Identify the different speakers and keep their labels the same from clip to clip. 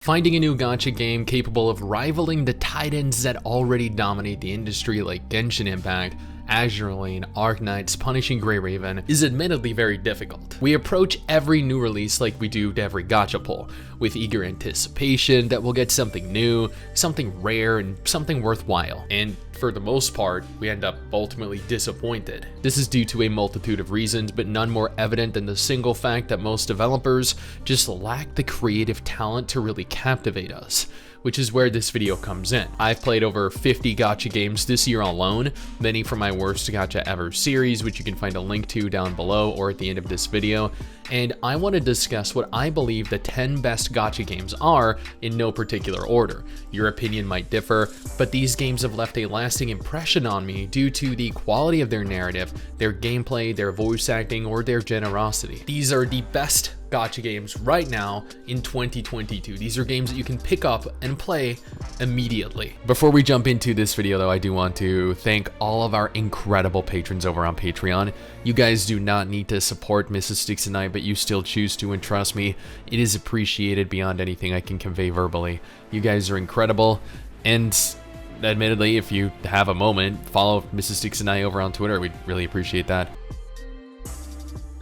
Speaker 1: Finding a new gacha game capable of rivaling the titans that already dominate the industry like Genshin Impact, Azur Lane, Arknights, Punishing Grey Raven is admittedly very difficult. We approach every new release like we do to every gacha pull, with eager anticipation that we'll get something new, something rare, and something worthwhile. And for the most part, we end up ultimately disappointed. This is due to a multitude of reasons, but none more evident than the single fact that most developers just lack the creative talent to really captivate us, which is where this video comes in. I've played over 50 gacha games this year alone, many from my Worst Gacha Ever series, which you can find a link to down below or at the end of this video, and I want to discuss what I believe the 10 best gacha games are in no particular order. Your opinion might differ, but these games have left a lasting impression on me due to the quality of their narrative, their gameplay, their voice acting, or their generosity. These are the best gacha games right now in 2022. These are games that you can pick up and play immediately. Before we jump into this video though, I do want to thank all of our incredible patrons over on Patreon. You guys do not need to support Mrs. Stix and I, but you still choose to, and trust me, it is appreciated beyond anything I can convey verbally. You guys are incredible, and admittedly, if you have a moment, follow Mrs. Stix and I over on Twitter. We'd really appreciate that.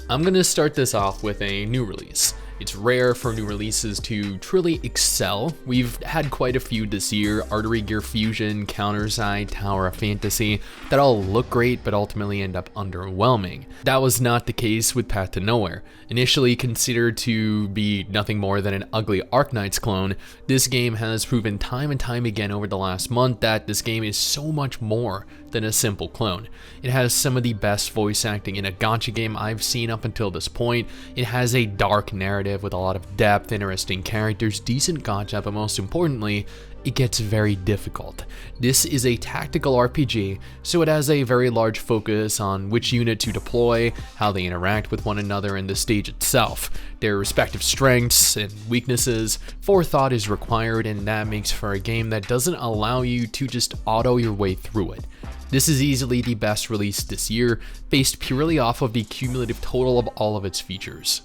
Speaker 1: I'm gonna start this off with a new release. It's rare for new releases to truly excel. We've had quite a few this year: Artery Gear Fusion, Counterside, Tower of Fantasy, that all look great but ultimately end up underwhelming. That was not the case with Path to Nowhere. Initially considered to be nothing more than an ugly Arknights clone, this game has proven time and time again over the last month that this game is so much more than a simple clone. It has some of the best voice acting in a gacha game I've seen up until this point. It has a dark narrative with a lot of depth, interesting characters, decent gacha, but most importantly, it gets very difficult. This is a tactical RPG, so it has a very large focus on which unit to deploy, how they interact with one another, and the stage itself. Their respective strengths and weaknesses. Forethought is required, and that makes for a game that doesn't allow you to just auto your way through it. This is easily the best release this year, based purely off of the cumulative total of all of its features.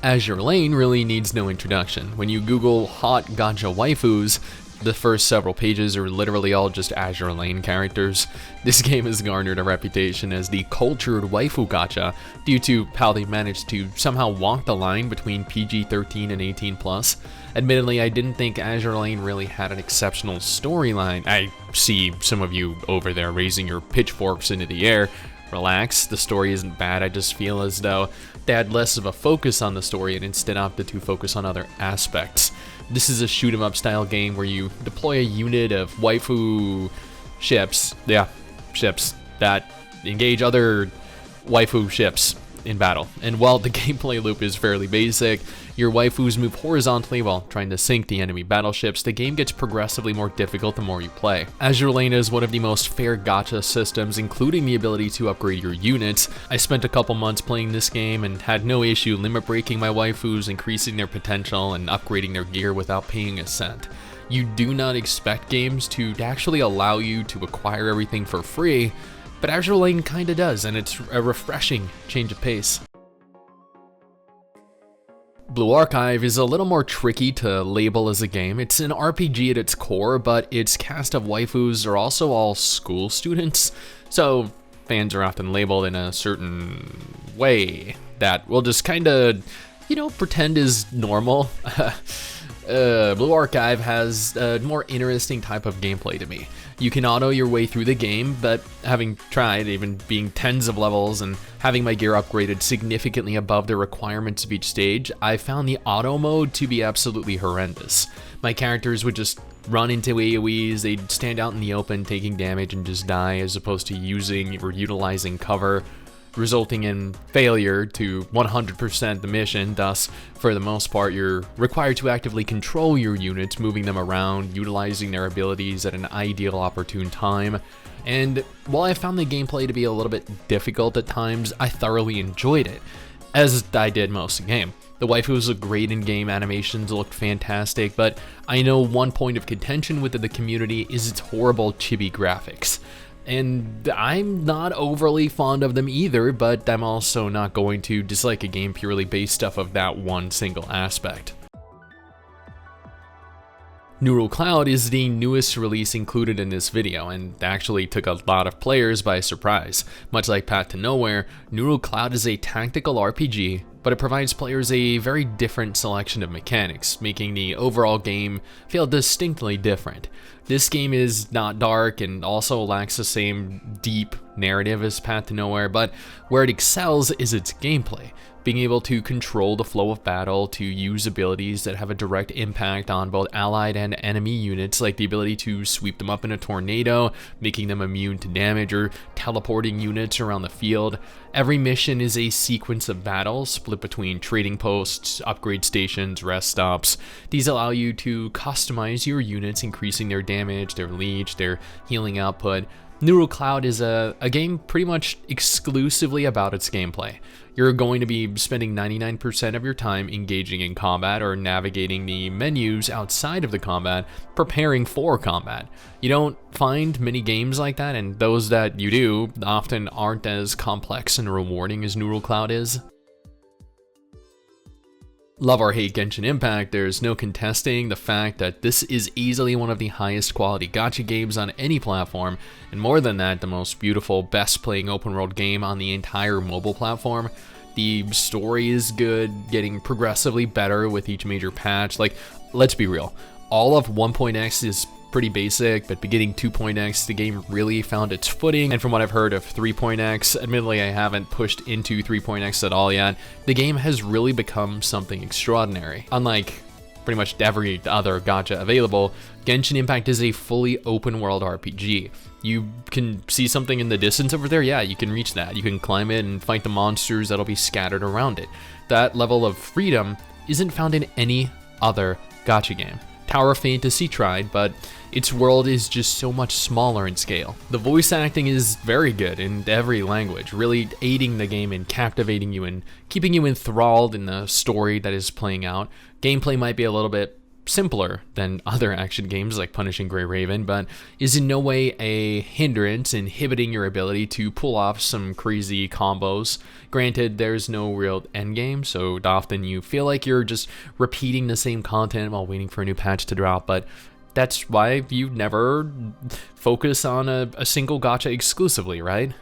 Speaker 1: Azur Lane really needs no introduction. When you Google hot gacha waifus, the first several pages are literally all just Azur Lane characters. This game has garnered a reputation as the cultured waifu gacha due to how they managed to somehow walk the line between PG-13 and 18+. Admittedly, I didn't think Azur Lane really had an exceptional storyline. I see some of you over there raising your pitchforks into the air. Relax, the story isn't bad. I just feel as though they had less of a focus on the story and instead opted to focus on other aspects. This is a shoot 'em up style game where you deploy a unit of waifu ships, ships that engage other waifu ships in battle. And while the gameplay loop is fairly basic, your waifus move horizontally while trying to sink the enemy battleships, the game gets progressively more difficult the more you play. Azur Lane is one of the most fair gacha systems, including the ability to upgrade your units. I spent a couple months playing this game and had no issue limit breaking my waifus, increasing their potential, and upgrading their gear without paying a cent. You do not expect games to actually allow you to acquire everything for free, but Azur Lane kinda does, and it's a refreshing change of pace. Blue Archive is a little more tricky to label as a game. It's an RPG at its core, but its cast of waifus are also all school students, so fans are often labeled in a certain way that we'll just kinda, pretend is normal. Blue Archive has a more interesting type of gameplay to me. You can auto your way through the game, but having tried, even being tens of levels and having my gear upgraded significantly above the requirements of each stage, I found the auto mode to be absolutely horrendous. My characters would just run into AoEs, they'd stand out in the open taking damage and just die, as opposed to using or utilizing cover, resulting in failure to 100% the mission. Thus, for the most part, you're required to actively control your units, moving them around, utilizing their abilities at an ideal opportune time. And while I found the gameplay to be a little bit difficult at times, I thoroughly enjoyed it, as I did most of the game. The waifus look great in-game, animations looked fantastic, but I know one point of contention within the community is its horrible chibi graphics. And I'm not overly fond of them either, but I'm also not going to dislike a game purely based off of that one single aspect. Neural Cloud is the newest release included in this video, and actually took a lot of players by surprise. Much like Path to Nowhere, Neural Cloud is a tactical RPG, but it provides players a very different selection of mechanics, making the overall game feel distinctly different. This game is not dark and also lacks the same deep narrative as Path to Nowhere, but where it excels is its gameplay. Being able to control the flow of battle, to use abilities that have a direct impact on both allied and enemy units, like the ability to sweep them up in a tornado, making them immune to damage, or teleporting units around the field. Every mission is a sequence of battles split between trading posts, upgrade stations, rest stops. These allow you to customize your units, increasing their damage, their leech, their healing output. Neural Cloud is a game pretty much exclusively about its gameplay. You're going to be spending 99% of your time engaging in combat or navigating the menus outside of the combat, preparing for combat. You don't find many games like that, and those that you do often aren't as complex and rewarding as Neural Cloud is. Love or hate Genshin Impact, there's no contesting the fact that this is easily one of the highest quality gacha games on any platform, and more than that, the most beautiful, best playing open world game on the entire mobile platform. The story is good, getting progressively better with each major patch. Like, let's be real, all of 1.x is pretty basic, but beginning 2.x, the game really found its footing. And from what I've heard of 3.x, admittedly I haven't pushed into 3.x at all yet, the game has really become something extraordinary. Unlike pretty much every other gacha available, Genshin Impact is a fully open world RPG. You can see something in the distance over there, yeah, you can reach that. You can climb it and fight the monsters that'll be scattered around it. That level of freedom isn't found in any other gacha game. Tower of Fantasy tried, but its world is just so much smaller in scale. The voice acting is very good in every language, really aiding the game in captivating you and keeping you enthralled in the story that is playing out. Gameplay might be a little bit simpler than other action games like Punishing Grey Raven, but is in no way a hindrance inhibiting your ability to pull off some crazy combos. Granted, there's no real endgame, so often you feel like you're just repeating the same content while waiting for a new patch to drop, but that's why you never focus on a single gacha exclusively, right?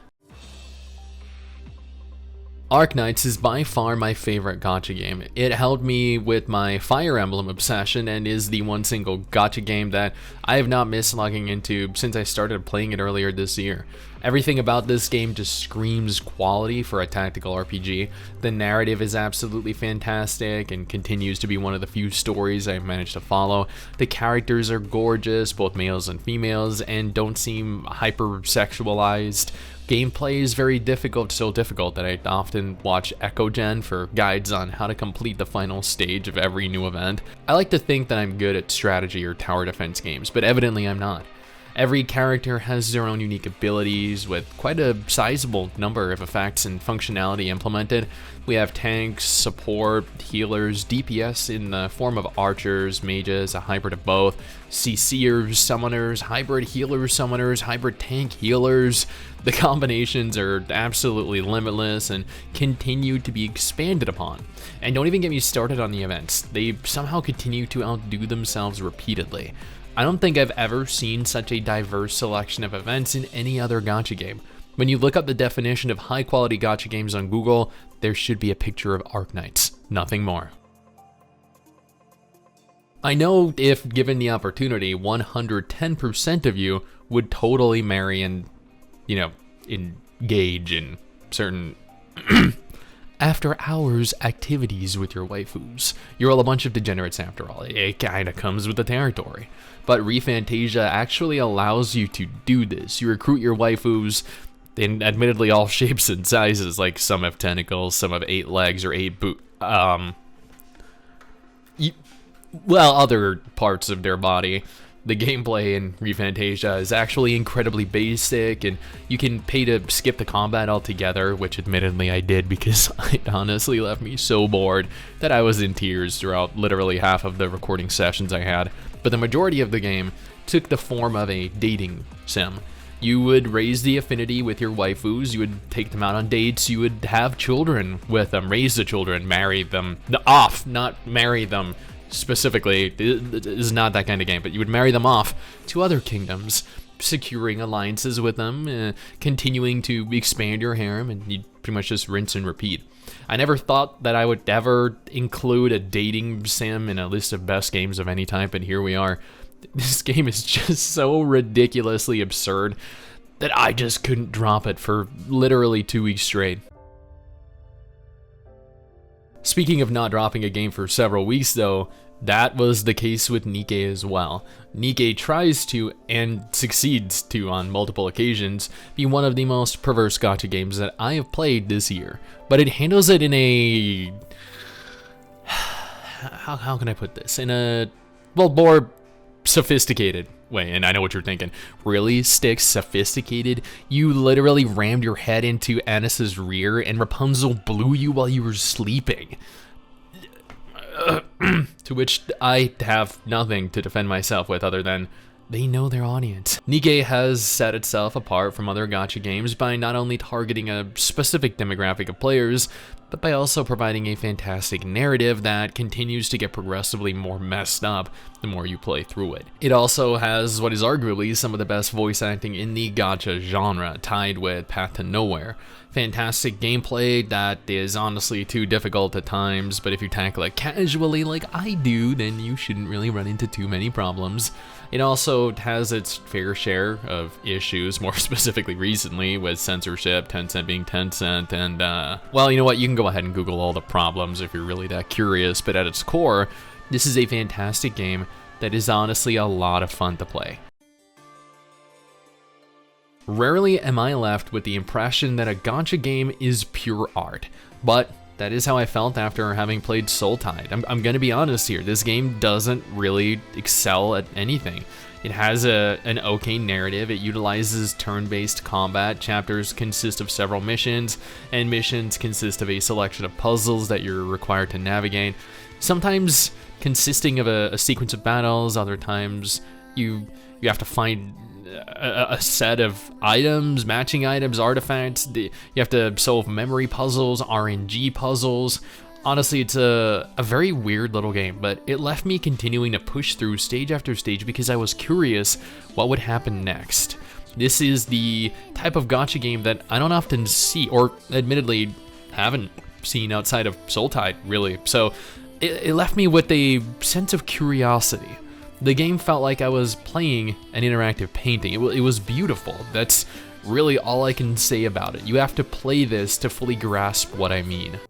Speaker 1: Arknights is by far my favorite gacha game. It helped me with my Fire Emblem obsession and is the one single gacha game that I have not missed logging into since I started playing it earlier this year. Everything about this game just screams quality for a tactical RPG. The narrative is absolutely fantastic and continues to be one of the few stories I've managed to follow. The characters are gorgeous, both males and females, and don't seem hyper-sexualized. Gameplay is very difficult, so difficult that I often watch EchoGen for guides on how to complete the final stage of every new event. I like to think that I'm good at strategy or tower defense games, but evidently I'm not. Every character has their own unique abilities with quite a sizable number of effects and functionality implemented. We have tanks, support, healers, DPS in the form of archers, mages, a hybrid of both, CCers, summoners, hybrid healers, summoners, hybrid tank healers. The combinations are absolutely limitless and continue to be expanded upon. And don't even get me started on the events. They somehow continue to outdo themselves repeatedly. I don't think I've ever seen such a diverse selection of events in any other gacha game. When you look up the definition of high quality gacha games on Google, there should be a picture of Arknights, nothing more. I know if given the opportunity, 110% of you would totally marry and, engage in certain after hours activities with your waifus. You're all a bunch of degenerates after all. It kinda comes with the territory. But Refantasia actually allows you to do this. You recruit your waifus in admittedly all shapes and sizes, like some have tentacles, some have 8 legs or 8 other parts of their body. The gameplay in Refantasia is actually incredibly basic, and you can pay to skip the combat altogether, which admittedly I did because it honestly left me so bored that I was in tears throughout literally half of the recording sessions I had. But the majority of the game took the form of a dating sim. You would raise the affinity with your waifus, you would take them out on dates, you would have children with them, raise the children, marry them, off, not marry them specifically. It is not that kind of game, but you would marry them off to other kingdoms, securing alliances with them, continuing to expand your harem, and you'd pretty much just rinse and repeat. I never thought that I would ever include a dating sim in a list of best games of any type, and here we are. This game is just so ridiculously absurd that I just couldn't drop it for literally 2 weeks straight. Speaking of not dropping a game for several weeks though, that was the case with NIKKE as well. NIKKE tries to, and succeeds to on multiple occasions, be one of the most perverse gacha games that I have played this year. But it handles it in a... How can I put this? In a, well, more sophisticated way. And I know what you're thinking. Really, Stix, sophisticated? You literally rammed your head into Anis's rear and Rapunzel blew you while you were sleeping. To which I have nothing to defend myself with other than they know their audience. NIKKE has set itself apart from other gacha games by not only targeting a specific demographic of players, but by also providing a fantastic narrative that continues to get progressively more messed up the more you play through it. It also has what is arguably some of the best voice acting in the gacha genre, tied with Path to Nowhere. Fantastic gameplay that is honestly too difficult at times, but if you tackle it casually like I do, then you shouldn't really run into too many problems. It also has its fair share of issues, more specifically recently with censorship, Tencent being Tencent, and well, you know what, you can go ahead and Google all the problems if you're really that curious, but at its core, this is a fantastic game that is honestly a lot of fun to play. Rarely am I left with the impression that a gacha game is pure art, but that is how I felt after having played Sultide. I'm gonna be honest here, this game doesn't really excel at anything. It has an okay narrative, it utilizes turn-based combat, chapters consist of several missions, and missions consist of a selection of puzzles that you're required to navigate, sometimes consisting of a sequence of battles, other times you have to find a set of items, matching items, artifacts. You have to solve memory puzzles, RNG puzzles. Honestly, it's a very weird little game, but it left me continuing to push through stage after stage because I was curious what would happen next. This is the type of gacha game that I don't often see, or admittedly haven't seen outside of Sultide, really. So it left me with a sense of curiosity. The game felt like I was playing an interactive painting. It was beautiful. That's really all I can say about it. You have to play this to fully grasp what I mean.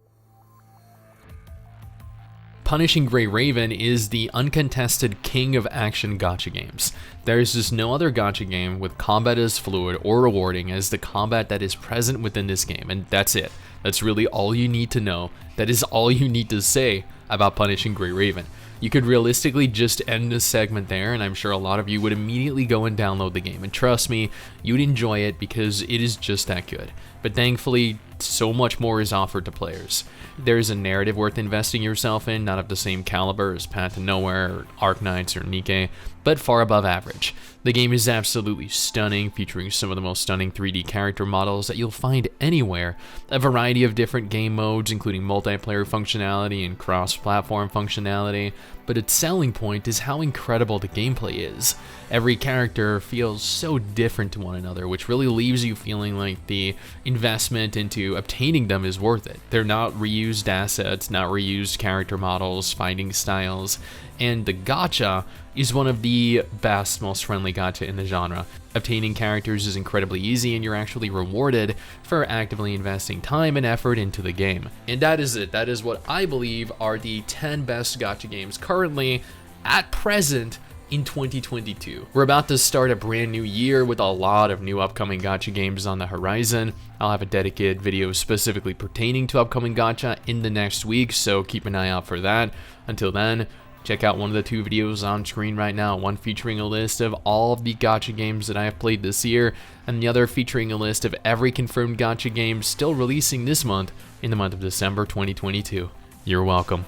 Speaker 1: Punishing Gray Raven is the uncontested king of action gacha games. There is just no other gacha game with combat as fluid or rewarding as the combat that is present within this game, and that's it. That's really all you need to know. That is all you need to say about Punishing Gray Raven. You could realistically just end this segment there, and I'm sure a lot of you would immediately go and download the game. And trust me, you'd enjoy it because it is just that good. But thankfully, so much more is offered to players. There is a narrative worth investing yourself in, not of the same caliber as Path to Nowhere, or Arknights, or NIKKE, but far above average. The game is absolutely stunning, featuring some of the most stunning 3D character models that you'll find anywhere, a variety of different game modes, including multiplayer functionality and cross-platform functionality, but its selling point is how incredible the gameplay is. Every character feels so different to one another, which really leaves you feeling like the investment into obtaining them is worth it. They're not reused assets, not reused character models, fighting styles, and the gacha is one of the best, most friendly gacha in the genre. Obtaining characters is incredibly easy and you're actually rewarded for actively investing time and effort into the game. And that is it. That is what I believe are the 10 best gacha games currently, at present, in 2022. We're about to start a brand new year with a lot of new upcoming gacha games on the horizon. I'll have a dedicated video specifically pertaining to upcoming gacha in the next week, so keep an eye out for that. Until then, check out one of the 2 videos on screen right now, one featuring a list of all of the gacha games that I have played this year, and the other featuring a list of every confirmed gacha game still releasing this month in the month of December 2022. You're welcome.